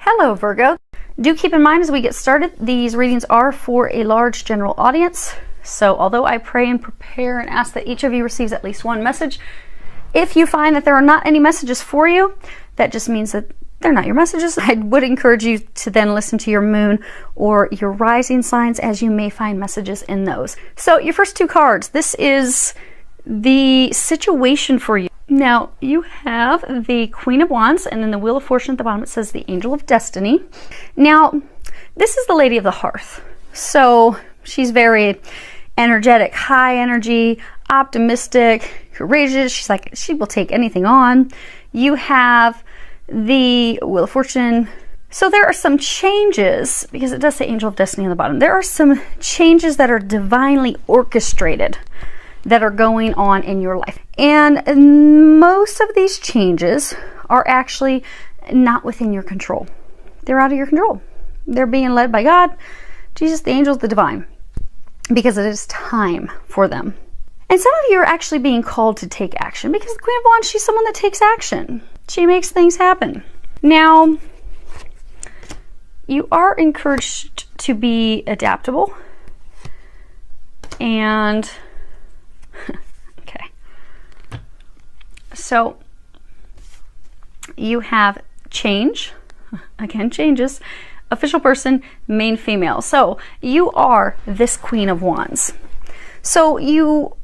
Hello Virgo. Do keep in mind as we get started, these readings are for a large general audience. So although I pray and prepare and ask that each of you receives at least one message, if you find that there are not any messages for you, that just means that they're not your messages. I would encourage you to then listen to your moon or your rising signs, as you may find messages in those. So your first two cards, this is the situation for you. Now you have the Queen of Wands, and then the Wheel of Fortune at the bottom, it says the Angel of Destiny. Now this is the Lady of the Hearth. So she's very energetic, high energy, optimistic, courageous. She's like, she will take anything on. You have the Wheel of Fortune. So there are some changes, because it does say Angel of Destiny on the bottom. There are some changes that are divinely orchestrated that are going on in your life. And most of these changes are actually not within your control. They're out of your control. They're being led by God, Jesus, the angels, the divine, because it is time for them. And some of you are actually being called to take action, because the Queen of Wands, she's someone that takes action. She makes things happen. Now, you are encouraged to be adaptable. And, okay. So, you have change. Again, changes. Official person, main female. So, you are this Queen of Wands. So, you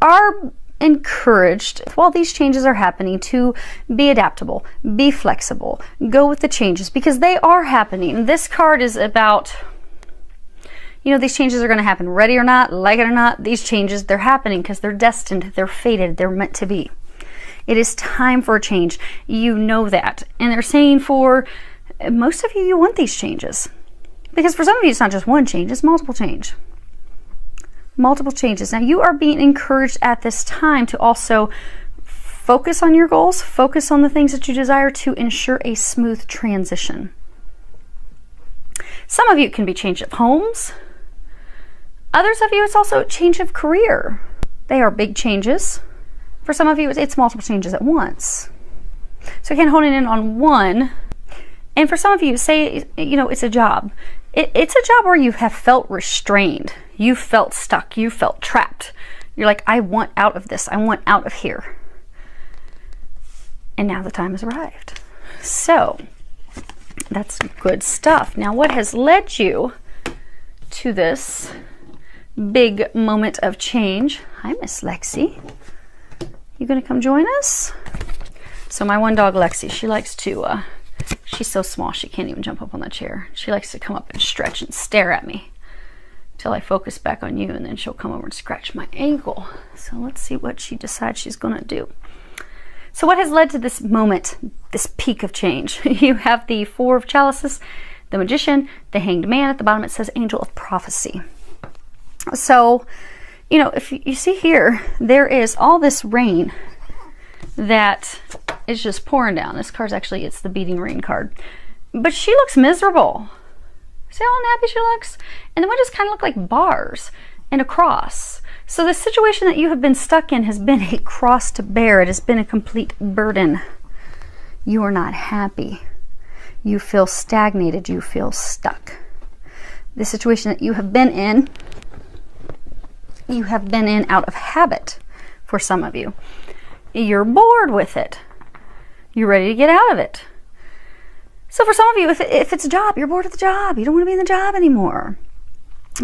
are encouraged, while these changes are happening, to be adaptable, be flexible, go with the changes, because they are happening. This card is about, you know, these changes are going to happen. Ready or not, like it or not, these changes, they're happening because they're destined, they're fated, they're meant to be. It is time for a change. You know that. And they're saying for most of you, you want these changes. Because for some of you, it's not just one change, it's multiple change. Multiple changes. Now you are being encouraged at this time to also focus on your goals, focus on the things that you desire, to ensure a smooth transition. Some of you, it can be change of homes. Others of you, it's also a change of career. They are big changes. For some of you, it's multiple changes at once. So again, honing in on one. And for some of you, say, you know, it's a job. It's a job where you have felt restrained. You felt stuck. You felt trapped. You're like, I want out of this. I want out of here. And now the time has arrived. So that's good stuff. Now, what has led you to this big moment of change? Hi, Miss Lexi. You gonna come join us? So my one dog, Lexi, she likes to, she's so small she can't even jump up on the chair. She likes to come up and stretch and stare at me till I focus back on you, and then she'll come over and scratch my ankle. So let's see what she decides she's gonna do. So what has led to this moment, this peak of change? You have the Four of Chalices, the Magician, the Hanged Man. At the bottom it says Angel of Prophecy. So, you know, if you see here, there is all this rain that is just pouring down. This card's actually, it's the beating rain card. But she looks miserable. See how unhappy she looks? And the windows kind of look like bars and a cross. So the situation that you have been stuck in has been a cross to bear. It has been a complete burden. You are not happy. You feel stagnated. You feel stuck. The situation that you have been in out of habit for some of you. You're bored with it. You're ready to get out of it. So for some of you, if it's a job, you're bored of the job. You don't want to be in the job anymore.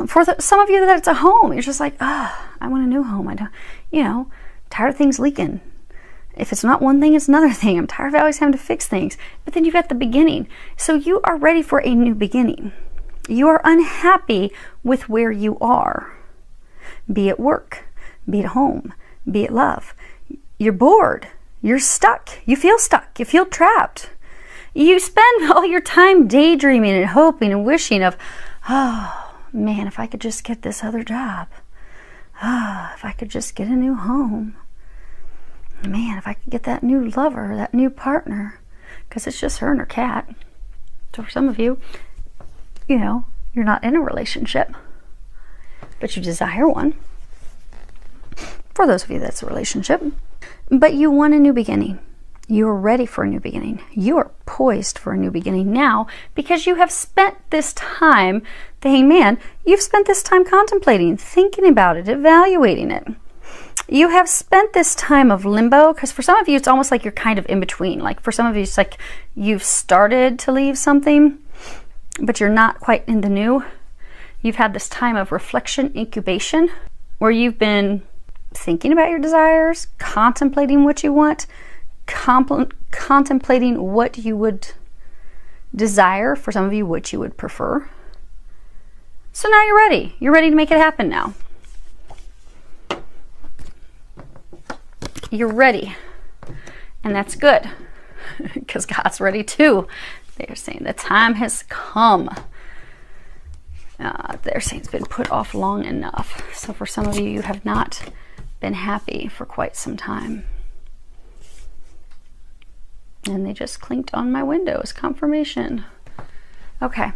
For some of you, that it's a home. You're just like, I want a new home. I don't, you know, tired of things leaking. If it's not one thing, it's another thing. I'm tired of always having to fix things. But then you've got the beginning. So you are ready for a new beginning. You are unhappy with where you are. Be it work, be it home, be it love. You're bored. You're stuck. You feel trapped. You spend all your time daydreaming and hoping and wishing of, oh man, if I could just get this other job. Oh, if I could just get a new home. Man, if I could get that new lover, that new partner. Because it's just her and her cat. So for some of you, you know, you're not in a relationship, but you desire one. For those of you that's a relationship. But you want a new beginning. You are ready for a new beginning. You are poised for a new beginning now because you have spent this time, the Hangman, you've spent this time contemplating, thinking about it, evaluating it. You have spent this time of limbo, because for some of you, it's almost like you're kind of in between. Like for some of you, it's like you've started to leave something, but you're not quite in the new. You've had this time of reflection, incubation, where you've been thinking about your desires, contemplating what you want, contemplating what you would desire, for some of you, what you would prefer. So now you're ready. You're ready to make it happen now. You're ready. And that's good because God's ready too. They're saying the time has come. They're saying it's been put off long enough. So for some of you, you have not been happy for quite some time. And they just clinked on my window as confirmation. Okay.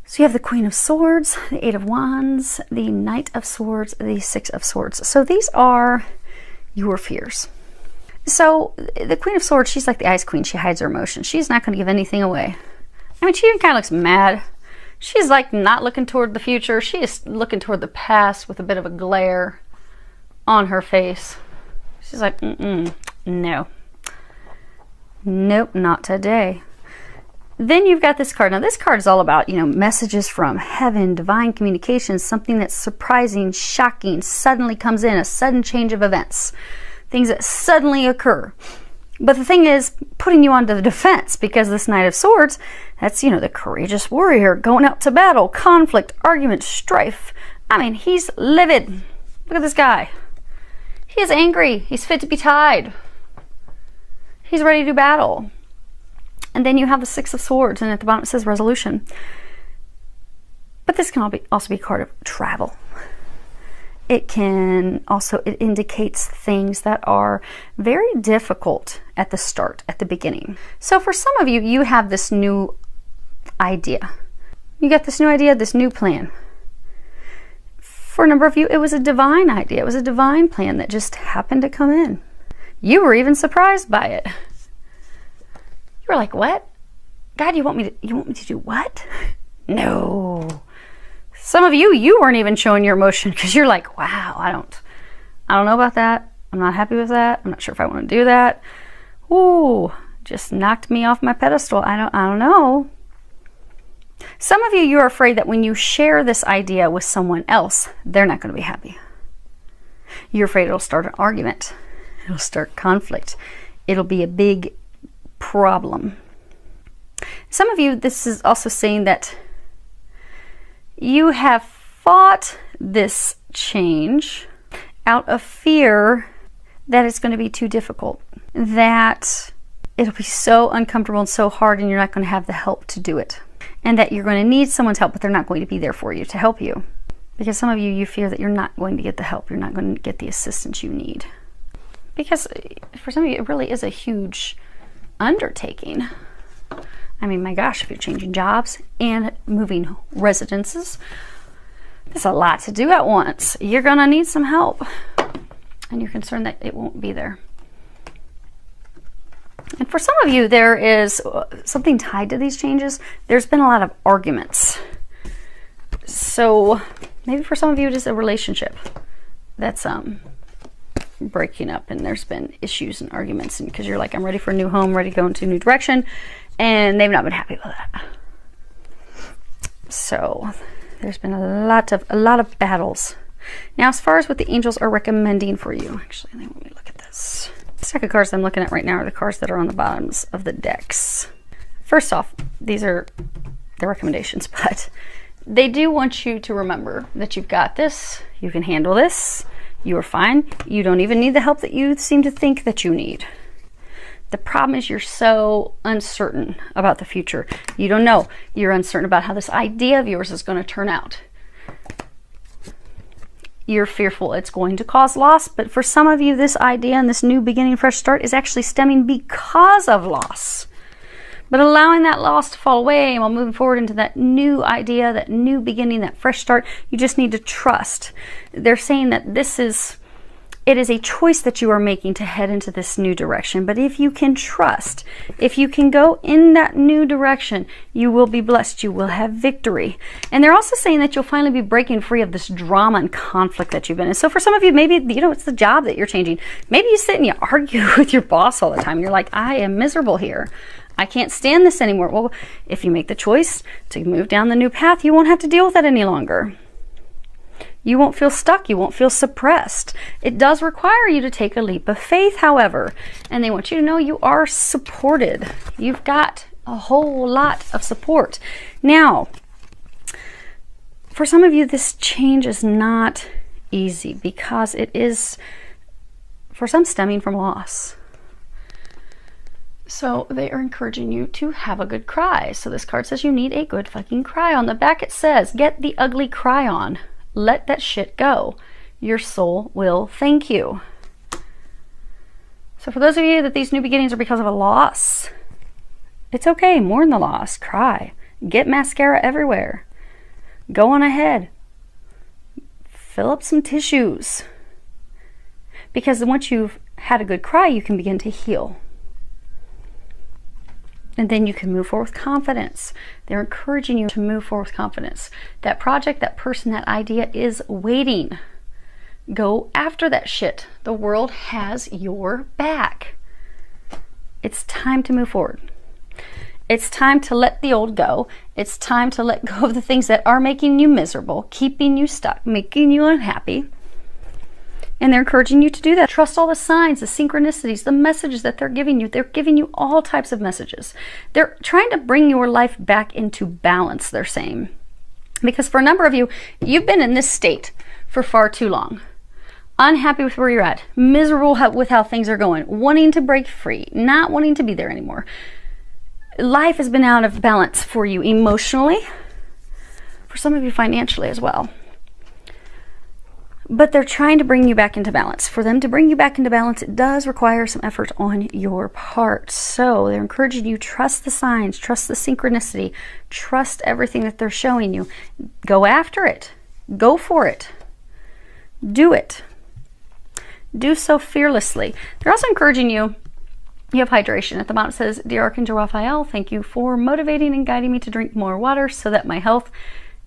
So you have the Queen of Swords, the Eight of Wands, the Knight of Swords, the Six of Swords. So these are your fears. So the Queen of Swords, she's like the Ice Queen. She hides her emotions. She's not going to give anything away. I mean, she even kind of looks mad. She's like not looking toward the future. She is looking toward the past with a bit of a glare on her face. She's like, no. Nope, not today. Then you've got this card. Now this card is all about, messages from heaven, divine communications, something that's surprising, shocking, suddenly comes in, a sudden change of events, things that suddenly occur. But the thing is, putting you onto the defense, because this Knight of Swords, that's, the courageous warrior going out to battle, conflict, argument, strife. I mean, he's livid. Look at this guy. He is angry. He's fit to be tied. He's ready to battle. And then you have the Six of Swords, and at the bottom it says resolution. But this can also be a card of travel. It indicates things that are very difficult at the start, at the beginning. So for some of you, you have this new idea. You got this new idea, this new plan. For a number of you, it was a divine idea. It was a divine plan that just happened to come in. You were even surprised by it. You were like, what? God, you want me to do what? No. Some of you, you weren't even showing your emotion because you're like, wow, I don't know about that. I'm not happy with that. I'm not sure if I want to do that. Ooh, just knocked me off my pedestal. I don't know. Some of you, you're afraid that when you share this idea with someone else, they're not going to be happy. You're afraid it'll start an argument. It'll start conflict. It'll be a big problem. Some of you, this is also saying that you have fought this change out of fear that it's going to be too difficult, that it'll be so uncomfortable and so hard and you're not going to have the help to do it, and that you're going to need someone's help, but they're not going to be there for you to help you. Because some of you, you fear that you're not going to get the help, you're not going to get the assistance you need. Because for some of you, it really is a huge undertaking. I mean, my gosh, if you're changing jobs and moving residences, there's a lot to do at once. You're going to need some help. And you're concerned that it won't be there. And for some of you, there is something tied to these changes. There's been a lot of arguments. So maybe for some of you, it is a relationship that's breaking up, and there's been issues and arguments, and because you're like, I'm ready for a new home, ready to go into a new direction, and they've not been happy with that. So there's been a lot of battles. Now, as far as what the angels are recommending for you, actually, let me look at this. The stack of cards I'm looking at right now are the cards that are on the bottoms of the decks. First off, these are the recommendations, but they do want you to remember that you've got this, you can handle this, you are fine, you don't even need the help that you seem to think that you need. The problem is you're so uncertain about the future. You don't know. You're uncertain about how this idea of yours is going to turn out. You're fearful it's going to cause loss, but for some of you, this idea and this new beginning, fresh start is actually stemming because of loss. But allowing that loss to fall away while moving forward into that new idea, that new beginning, that fresh start, you just need to trust. They're saying that this is It is a choice that you are making to head into this new direction. But if you can trust, if you can go in that new direction, you will be blessed. You will have victory. And they're also saying that you'll finally be breaking free of this drama and conflict that you've been in. So for some of you, maybe, you know, it's the job that you're changing. Maybe you sit and you argue with your boss all the time. You're like, I am miserable here. I can't stand this anymore. Well, if you make the choice to move down the new path, you won't have to deal with that any longer. You won't feel stuck. You won't feel suppressed. It does require you to take a leap of faith, however, and they want you to know you are supported. You've got a whole lot of support. Now, for some of you, this change is not easy because it is, for some, stemming from loss. So they are encouraging you to have a good cry. So this card says you need a good fucking cry. On the back it says, get the ugly cry on. Let that shit go. Your soul will thank you. So for those of you that these new beginnings are because of a loss, it's okay. Mourn the loss. Cry. Get mascara everywhere. Go on ahead. Fill up some tissues. Because once you've had a good cry, you can begin to heal. And then you can move forward with confidence. They're encouraging you to move forward with confidence. That project, that person, that idea is waiting. Go after that shit. The world has your back. It's time to move forward. It's time to let the old go. It's time to let go of the things that are making you miserable, keeping you stuck, making you unhappy. And they're encouraging you to do that. Trust all the signs, the synchronicities, the messages that they're giving you. They're giving you all types of messages. They're trying to bring your life back into balance, they're saying. Because for a number of you, you've been in this state for far too long. Unhappy with where you're at, miserable with how things are going, wanting to break free, not wanting to be there anymore. Life has been out of balance for you emotionally, for some of you financially as well. But they're trying to bring you back into balance. For them to bring you back into balance, it does require some effort on your part. So they're encouraging you, trust the signs, trust the synchronicity, trust everything that they're showing you. Go after it. Go for it. Do it. Do so fearlessly. They're also encouraging you, you have hydration. At the bottom it says, Dear Archangel Raphael, thank you for motivating and guiding me to drink more water so that my health,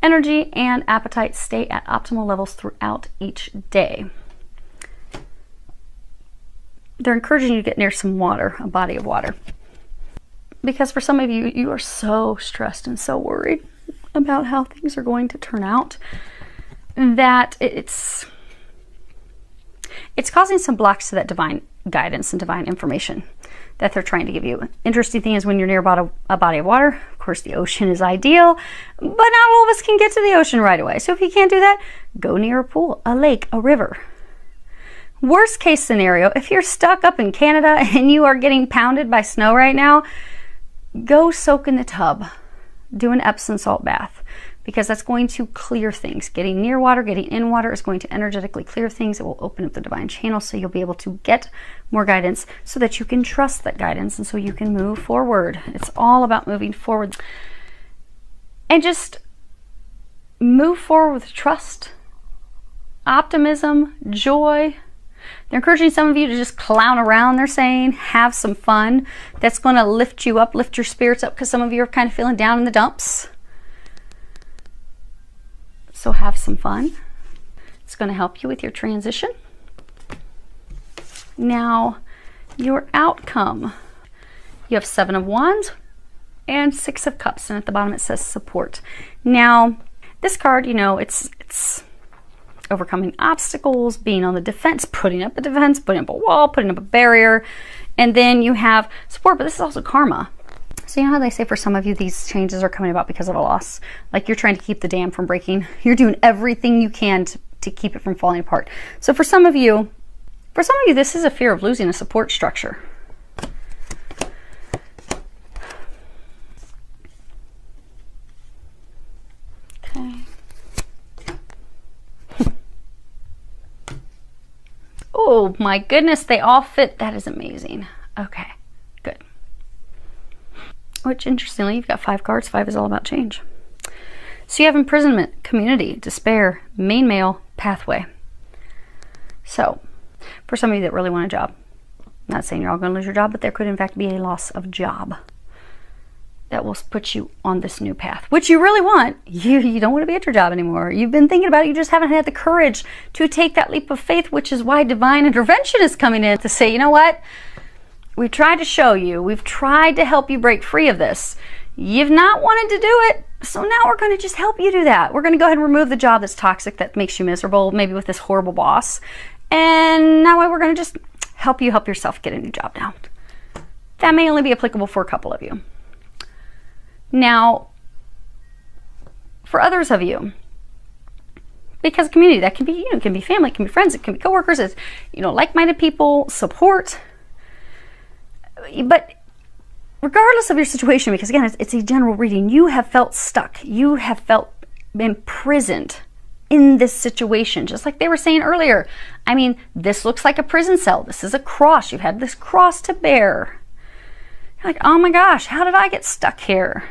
energy, and appetite stay at optimal levels throughout each day. They're encouraging you to get near some water, a body of water. Because for some of you, you are so stressed and so worried about how things are going to turn out that it's causing some blocks to that divine guidance and divine information that they're trying to give you. Interesting thing is when you're near about a body of water, of course the ocean is ideal, but not all of us can get to the ocean right away. So if you can't do that, go near a pool, a lake, a river. Worst case scenario, if you're stuck up in Canada and you are getting pounded by snow right now, go soak in the tub. Do an Epsom salt bath, because that's going to clear things. Getting near water, getting in water is going to energetically clear things. It will open up the divine channel so you'll be able to get more guidance so that you can trust that guidance and so you can move forward. It's all about moving forward. And just move forward with trust, optimism, joy. They're encouraging some of you to just clown around, they're saying. Have some fun. That's going to lift you up, lift your spirits up, because some of you are kind of feeling down in the dumps. So have some fun. It's going to help you with your transition. Now, your outcome. You have 7 of Wands and 6 of Cups. And at the bottom it says support. Now, this card, you know, it's overcoming obstacles, being on the defense, putting up a defense, putting up a wall, putting up a barrier. And then you have support, but this is also karma. So you know how they say for some of you these changes are coming about because of a loss? Like you're trying to keep the dam from breaking. You're doing everything you can to keep it from falling apart. So for some of you, this is a fear of losing a support structure. Okay. Oh my goodness, they all fit. That is amazing. Okay, good. Which, interestingly, you've got 5 cards. 5 is all about change. So you have imprisonment, community, despair, main male, pathway. So For some of you that really want a job. I'm not saying you're all going to lose your job, but there could in fact be a loss of job that will put you on this new path, which you really want. You don't want to be at your job anymore. You've been thinking about it. You just haven't had the courage to take that leap of faith, which is why divine intervention is coming in to say, you know what? We've tried to show you. We've tried to help you break free of this. You've not wanted to do it. So now we're going to just help you do that. We're going to go ahead and remove the job that's toxic, that makes you miserable, maybe with this horrible boss. And now we're going to just help you help yourself get a new job now. That may only be applicable for a couple of you. Now, for others of you, because community, that can be, it can be family, it can be friends, it can be coworkers, it's, like-minded people, support. But regardless of your situation, because again, it's a general reading, you have felt stuck. You have felt imprisoned in this situation, just like they were saying earlier. I mean, this looks like a prison cell. This is a cross. You've had this cross to bear. You're like, oh my gosh, how did I get stuck here?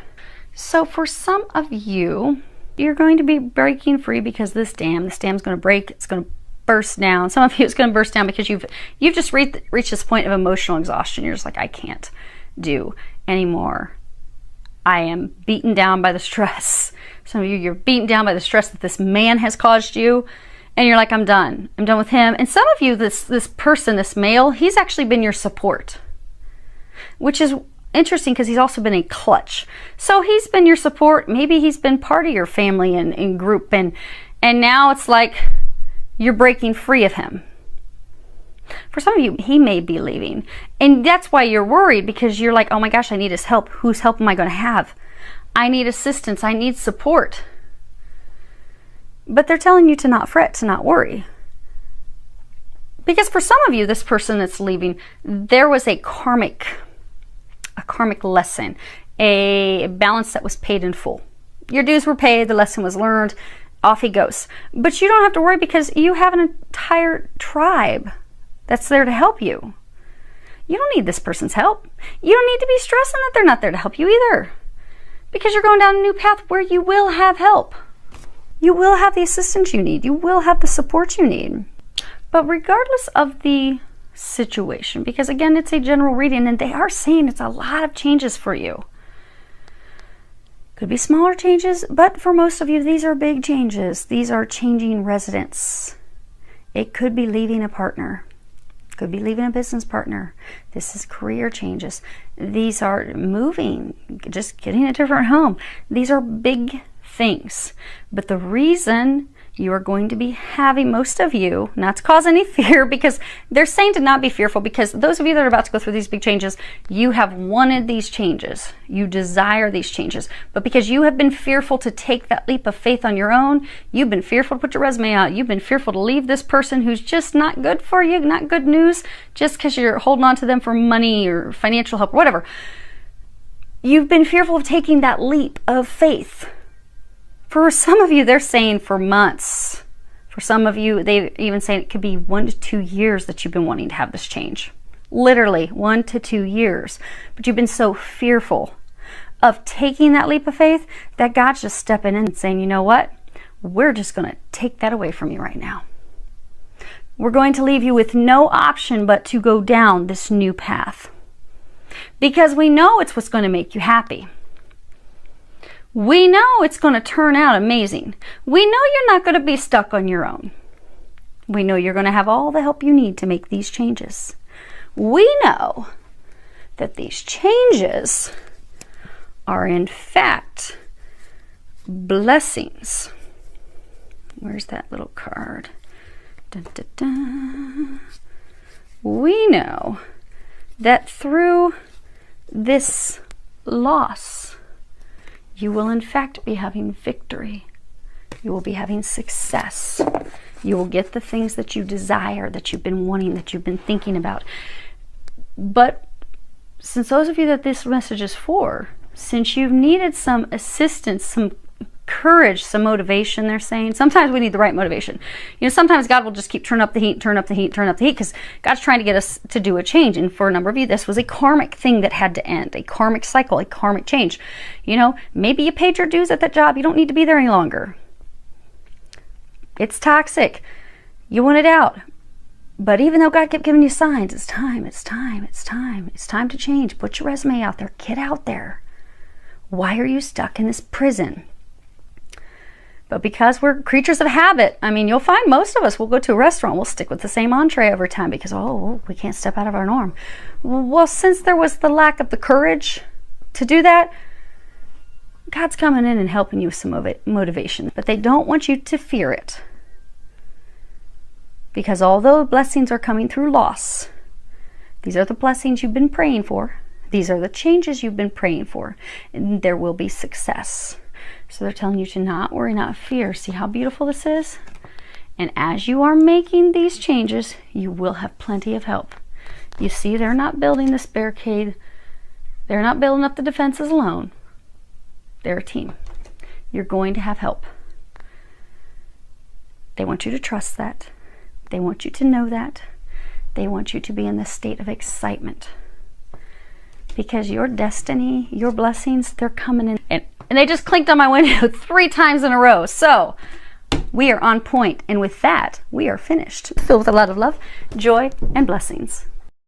So for some of you, you're going to be breaking free because this dam's going to break. It's going to burst down. Some of you, it's going to burst down because you've just reached this point of emotional exhaustion. You're just like, I can't do anymore. I am beaten down by the stress. Some of you, you're beaten down by the stress that this man has caused you, and you're like, I'm done. I'm done with him. And some of you, this person, this male, he's actually been your support, which is interesting because he's also been a clutch. So he's been your support. Maybe he's been part of your family and group, and now it's like you're breaking free of him. For some of you, he may be leaving, and that's why you're worried, because you're like, oh my gosh, I need his help. Whose help am I going to have? I need assistance. I need support. But they're telling you to not fret, to not worry. Because for some of you, this person that's leaving, there was a karmic lesson, a balance that was paid in full. Your dues were paid, the lesson was learned, off he goes. But you don't have to worry because you have an entire tribe that's there to help you. You don't need this person's help. You don't need to be stressing that they're not there to help you either, because you're going down a new path where you will have help. You will have the assistance you need. You will have the support you need. But regardless of the situation, because again, it's a general reading and they are saying it's a lot of changes for you. Could be smaller changes, but for most of you, these are big changes. These are changing residence. It could be leaving a partner. Could be leaving a business partner. This is career changes. These are moving, just getting a different home. These are big things. But the reason you are going to be having, most of you, not to cause any fear, because they're saying to not be fearful, because those of you that are about to go through these big changes, you have wanted these changes. You desire these changes. But because you have been fearful to take that leap of faith on your own, you've been fearful to put your resume out, you've been fearful to leave this person who's just not good for you, not good news, just because you're holding on to them for money or financial help or whatever. You've been fearful of taking that leap of faith. For some of you, they're saying for months. For some of you, they even say it could be 1 to 2 years that you've been wanting to have this change. Literally 1 to 2 years. But you've been so fearful of taking that leap of faith that God's just stepping in and saying, you know what? We're just going to take that away from you right now. We're going to leave you with no option but to go down this new path. Because we know it's what's going to make you happy. We know it's going to turn out amazing. We know you're not going to be stuck on your own. We know you're going to have all the help you need to make these changes. We know that these changes are in fact blessings. Where's that little card? Dun, dun, dun. We know that through this loss, you will in fact be having victory. You will be having success. You will get the things that you desire, that you've been wanting, that you've been thinking about. But since those of you that this message is for, since you've needed some assistance, some courage, some motivation, they're saying. Sometimes we need the right motivation. Sometimes God will just keep turn up the heat, turn up the heat, turn up the heat, because God's trying to get us to do a change. And for a number of you, this was a karmic thing that had to end, a karmic cycle, a karmic change. Maybe you paid your dues at that job. You don't need to be there any longer. It's toxic. You want it out. But even though God kept giving you signs, it's time, it's time, it's time. It's time to change. Put your resume out there. Get out there. Why are you stuck in this prison? But because we're creatures of habit, I mean, you'll find most of us will go to a restaurant, we'll stick with the same entree every time because, oh, we can't step out of our norm. Well, since there was the lack of the courage to do that, God's coming in and helping you with some motivation. But they don't want you to fear it. Because although blessings are coming through loss, these are the blessings you've been praying for. These are the changes you've been praying for. And there will be success. So they're telling you to not worry, not fear. See how beautiful this is? And as you are making these changes, you will have plenty of help. You see, they're not building this barricade. They're not building up the defenses alone. They're a team. You're going to have help. They want you to trust that. They want you to know that. They want you to be in this state of excitement. Because your destiny, your blessings, they're coming in. And they just clinked on my window 3 times in a row. So we are on point. And with that, we are finished. Filled with a lot of love, joy, and blessings.